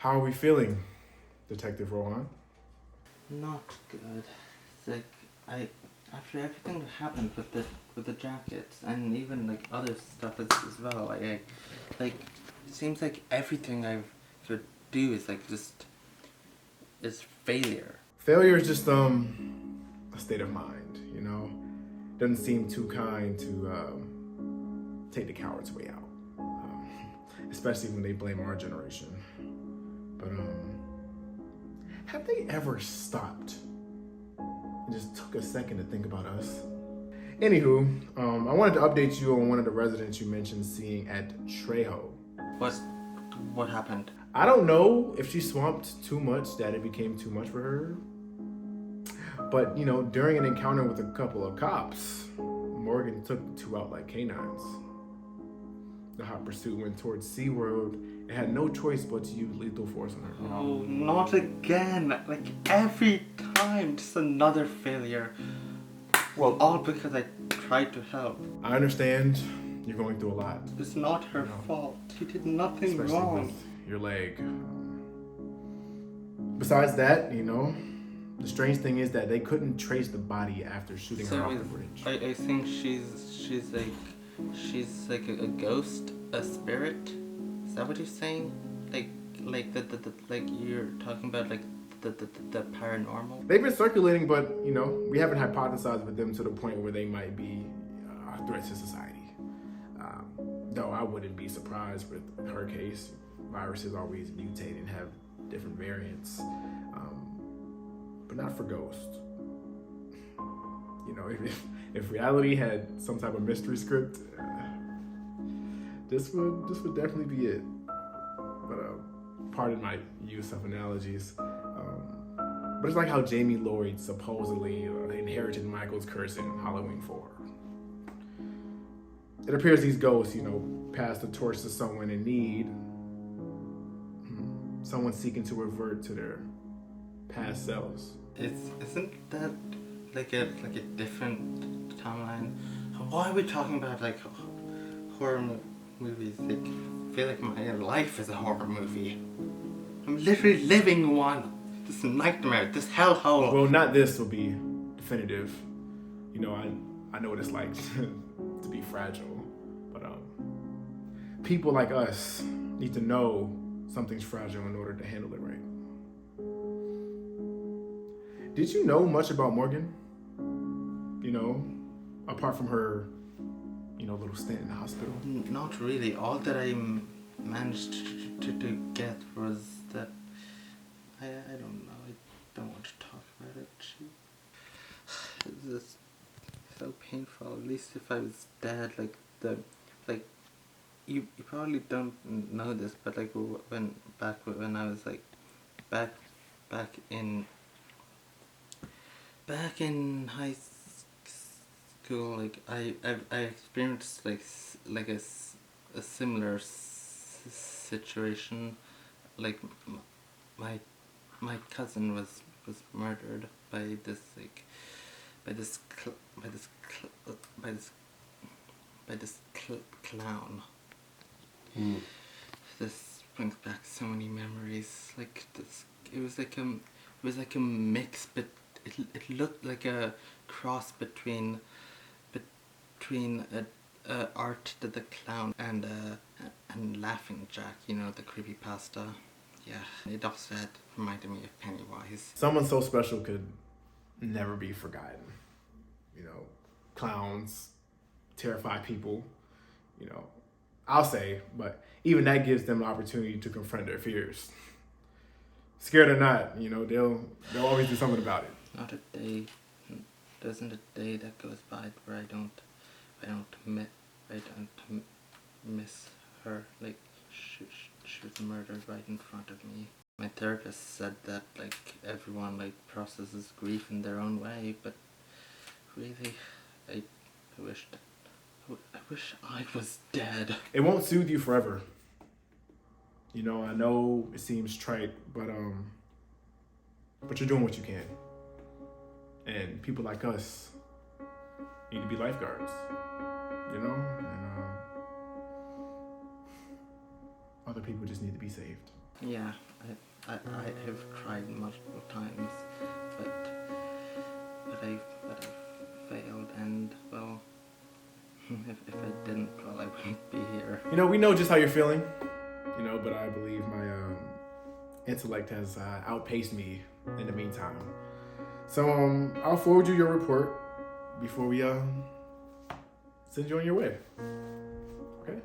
How are we feeling, Detective Rohan? Not good. It's like after everything that happened with the jackets and even like other stuff as well, like it seems like everything I could do is like just is failure. Failure is just a state of mind, Doesn't seem too kind to take the coward's way out, especially when they blame our generation. But have they ever stopped and just took a second to think about us? Anywho, I wanted to update you on one of the residents you mentioned seeing at Trejo. What happened? I don't know if she swamped too much that it became too much for her. But, during an encounter with a couple of cops, Morgan took the two out like canines. The hot pursuit went towards SeaWorld and had no choice but to use lethal force on her. Oh, not again. Like every time, just another failure. Well, all because I tried to help. I understand you're going through a lot. It's not her fault. She did nothing Especially wrong. with your leg. Besides that, the strange thing is that they couldn't trace the body after shooting her off the bridge. I think she's like a ghost, a spirit. Is that what you're saying? Like you're talking about like the paranormal? They've been circulating, but we haven't hypothesized with them to the point where they might be a threat to society. Though I wouldn't be surprised with her case. Viruses always mutate and have different variants. But not for ghosts. If reality had some type of mystery script, this would definitely be it. But pardon my use of analogies. But it's like how Jamie Lloyd supposedly inherited Michael's curse in Halloween 4. It appears these ghosts, pass the torch to someone in need. Someone seeking to revert to their past selves. Isn't that like a different timeline? Why are we talking about like horror movies? Like, I feel like my life is a horror movie. I'm literally living one. This nightmare, this hellhole. Well, not this will be definitive. I know what it's like to be fragile, but people like us need to know something's fragile in order to handle it right. Did you know much about Morgan? Apart from her, little stint in the hospital? Not really. All that I managed to get was that I don't know. I don't want to talk about it. It's just so painful. At least if I was dead, you probably don't know this, but like when I was like back in high school, like I experienced like a similar situation. Like my cousin was murdered by this clown. This brings back so many memories. Like this, it was like a mix, but it looked like a cross between Art the Clown and Laughing Jack. The creepypasta. Yeah, it also reminded me of Pennywise. Someone so special could never be forgotten. Clowns terrify people. I'll say, but even that gives them the opportunity to confront their fears. Scared or not, they'll always do something about it. Not a day. There isn't a day that goes by where I don't miss her. Like she was murdered right in front of me. My therapist said that like everyone like processes grief in their own way, but really, I wish I was dead. It won't soothe you forever. I know it seems trite, but you're doing what you can. And people like us need to be lifeguards, and other people just need to be saved. Yeah, I have tried multiple times, but I failed, and well, if I didn't, well, I wouldn't be here. You know, we know just how you're feeling, you know, but I believe my intellect has outpaced me in the meantime. So I'll forward you your report before we send you on your way. Okay?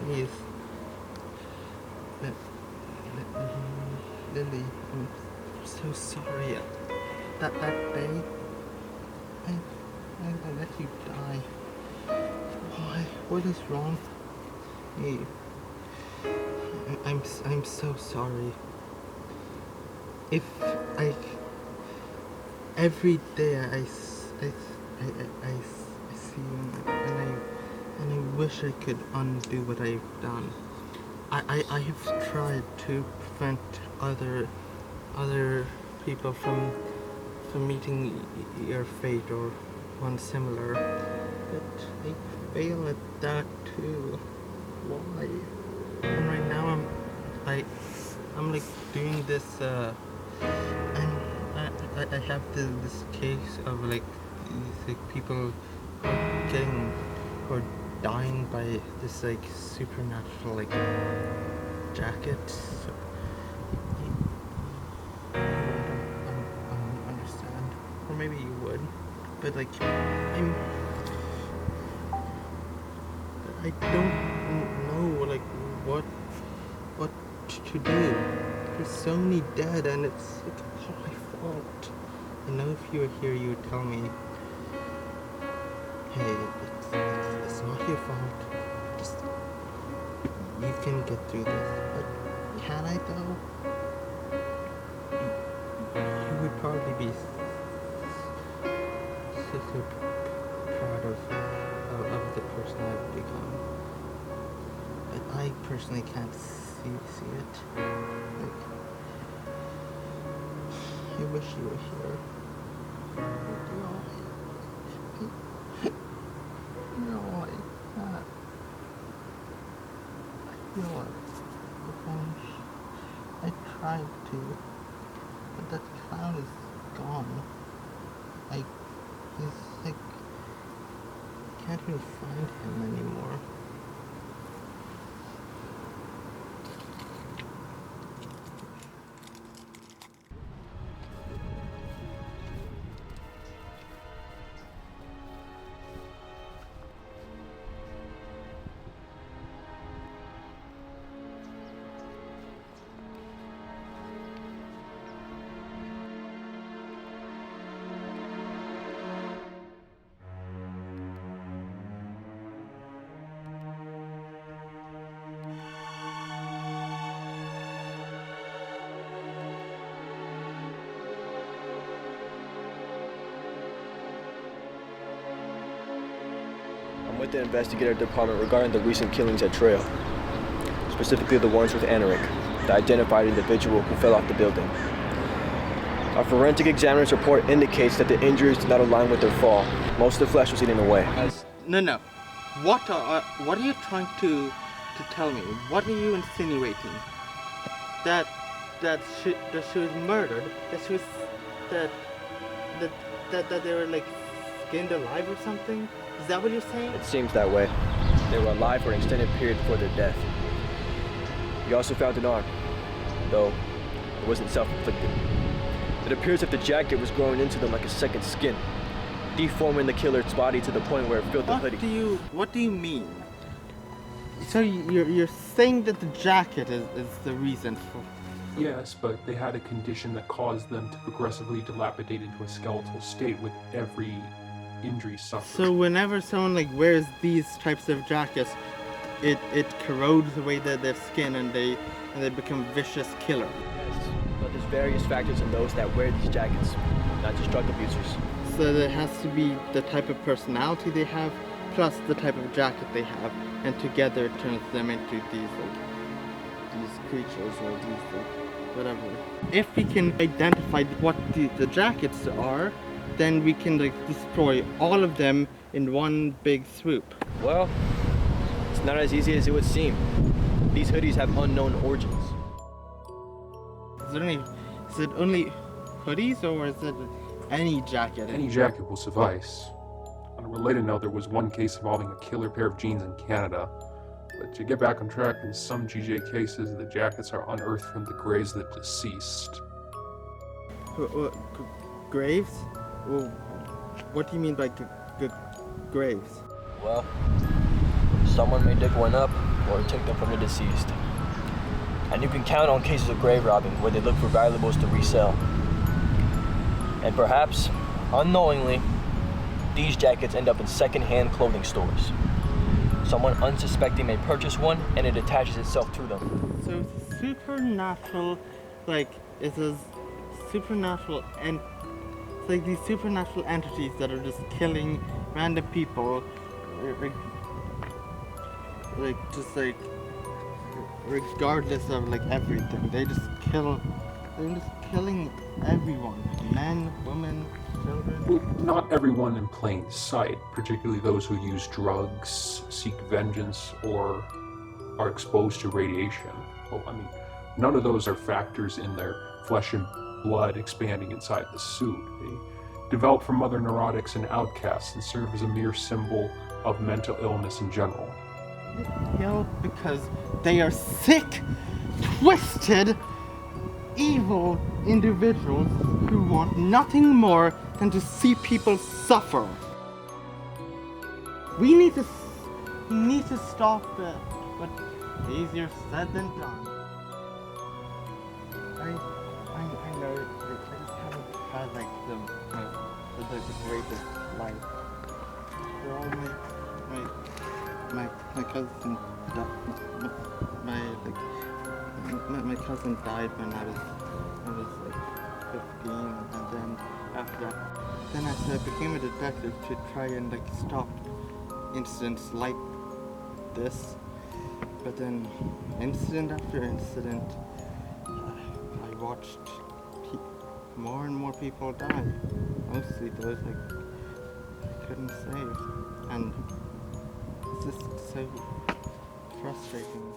Please, Lily, I'm so sorry. That day, I let you die. Why? What is wrong? Hey, I'm so sorry. If I every day I see you and I wish I could undo what I've done. I have tried to prevent other people from meeting your fate or one similar, but I fail at that too. Why? And right now I'm like doing this and I have this case of like these like people getting or dying by this like supernatural like jacket. So, you wouldn't understand, or maybe you would, but like I don't know like what to do. There's so many dead, and it's like all my fault. I know if you were here, you would tell me, hey, it's not your fault. Just you can get through this. But can I though? You would probably be so proud of the person I've become. But I personally can't see it. Like, I wish you were here. No, I can't. I feel like I tried to, but that clown is gone. He's like, I can't even find him anymore. With the investigative department regarding the recent killings at Trail, specifically the ones with Anaric, the identified individual who fell off the building. Our forensic examiner's report indicates that the injuries did not align with their fall. Most of the flesh was eaten away. No. What are you trying to tell me? What are you insinuating? That she was murdered? That they were like skinned alive or something? Is that what you're saying? It seems that way. They were alive for an extended period before their death. We also found an arm, though it wasn't self-inflicted. It appears as if the jacket was growing into them like a second skin, deforming the killer's body to the point where it filled the hoodie. What do you mean? So you're saying that the jacket is the reason for... Yes, but they had a condition that caused them to progressively dilapidate into a skeletal state with every injury suffered. So whenever someone like wears these types of jackets, it corrodes away their skin and they become vicious killers. Yes, but there's various factors in those that wear these jackets, not just drug abusers. So there has to be the type of personality they have, plus the type of jacket they have, and together it turns them into these creatures or these whatever. If we can identify what the jackets are, then we can destroy all of them in one big swoop. Well, it's not as easy as it would seem. These hoodies have unknown origins. Is it only hoodies, or is it any jacket? Any jacket will suffice. On a related note, there was one case involving a killer pair of jeans in Canada. But to get back on track, in some GJ cases, the jackets are unearthed from the graves of the deceased. Graves? Well, what do you mean by graves? Well, someone may dig one up or take them from the deceased. And you can count on cases of grave robbing where they look for valuables to resell. And perhaps, unknowingly, these jackets end up in second-hand clothing stores. Someone unsuspecting may purchase one and it attaches itself to them. So supernatural, it's a supernatural and it's like these supernatural entities that are just killing random people, regardless of everything. They're just killing everyone, men, women, children. Well, not everyone in plain sight, particularly those who use drugs, seek vengeance, or are exposed to radiation. Well, none of those are factors in their flesh and blood expanding inside the suit. They develop from other neurotics and outcasts and serve as a mere symbol of mental illness in general. They kill because they are sick, twisted, evil individuals who want nothing more than to see people suffer. We need to stop it, but easier said than done. I know I just haven't had the greatest life. For all my cousin my cousin died when I was 15, and then after that, I became a detective to try and stop incidents like this. But then, incident after incident, I watched more and more people die. Mostly those I couldn't save, and it's just so frustrating.